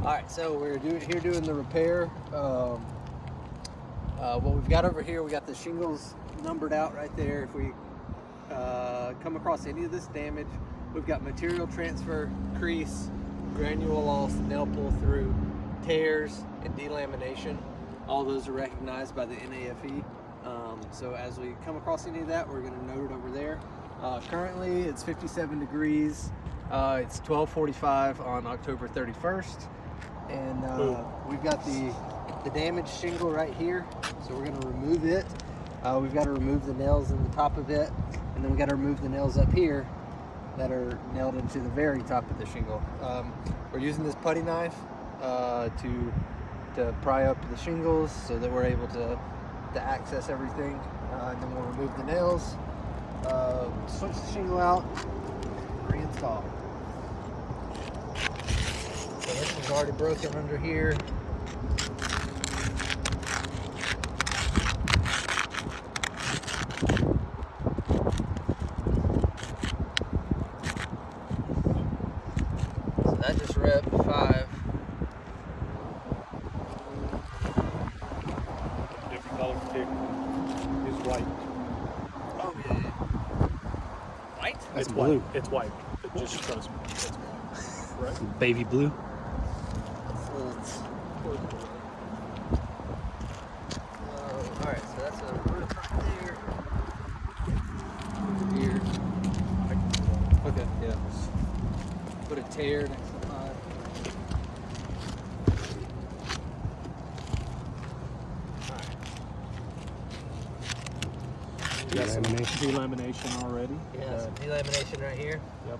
All right, so we're doing the repair. What we've got over here, we got the shingles numbered out right there. If we come across any of this damage, we've got material transfer, crease, granule loss, nail pull through, tears, and delamination. All those are recognized by the NAFE. So as we come across any of that, we're going to note it over there. Currently, it's 57 degrees. It's 12:45 on October 31st. And we've got the damaged shingle right here, so we're going to remove it. We've got to remove the nails in the top of it, and then we've got to remove the nails up here that are nailed into the very top of the shingle. We're using this putty knife to pry up the shingles so that we're able to access everything. And then we'll remove the nails, switch the shingle out, reinstall. So this is already broken under here. So that just ripped 5. Different color too. Is white. Oh yeah. White? It's blue. White. It's white. It just trust me. It's white. Right? Baby blue. Alright, so that's a rip right there. Over here. Okay, yeah. Put a tear next to mine. You got some Delamination. delamination already. Yeah, some delamination right here. Yep.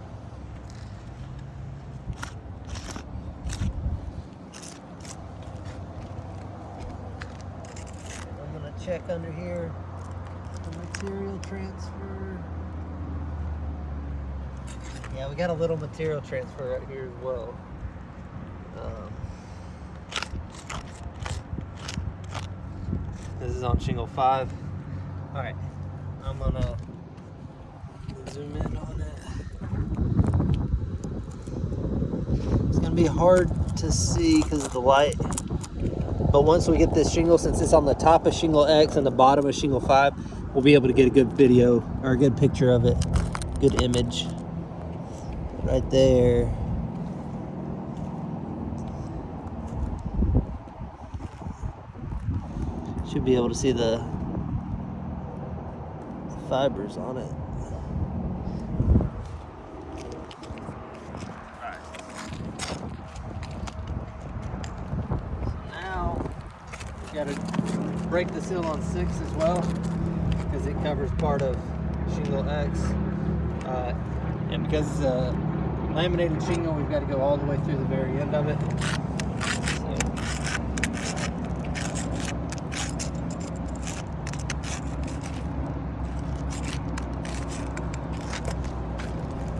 I'm gonna check under here the material transfer. Yeah, we got a little material transfer right here as well. This is on shingle 5. All right, I'm gonna zoom in on it. It's gonna be hard to see because of the light. But once we get this shingle, since it's on the top of shingle X and the bottom of shingle 5, we'll be able to get a good video or a good picture of it. Good image. Right there. Should be able to see the fibers on it. Now, we gotta break the seal on 6 as well, because it covers part of shingle X. And because it's a laminated shingle, we've got to go all the way through the very end of it.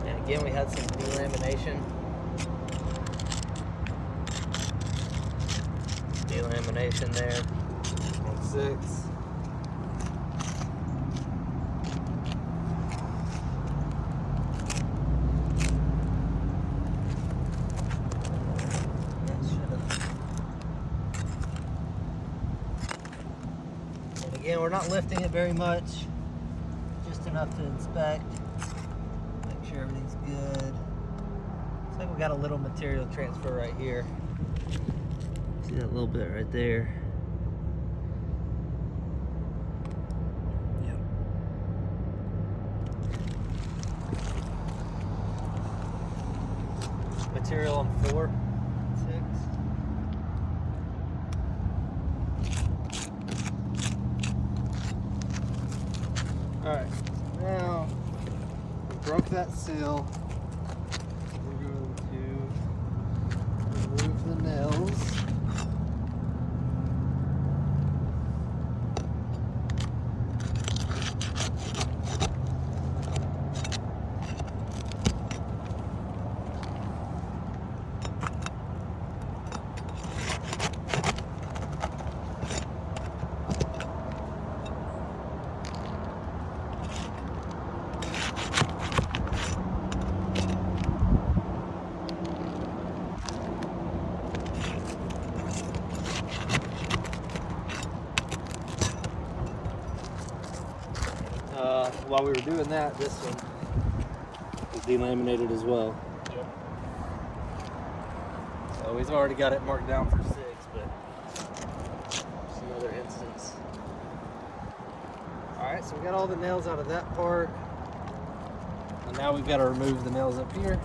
And again, we had some delamination. Delamination there on 6. And again, we're not lifting it very much, just enough to inspect, make sure everything's good. Looks like we got a little material transfer right here. See that little bit right there? Yep. Material on 4, 6. Alright, now we broke that seal. We're going to remove the nails. while we were doing that, this one is delaminated as well. Yep. So we've already got it marked down for 6, but just another instance. Alright, so we got all the nails out of that part. And now we've got to remove the nails up here.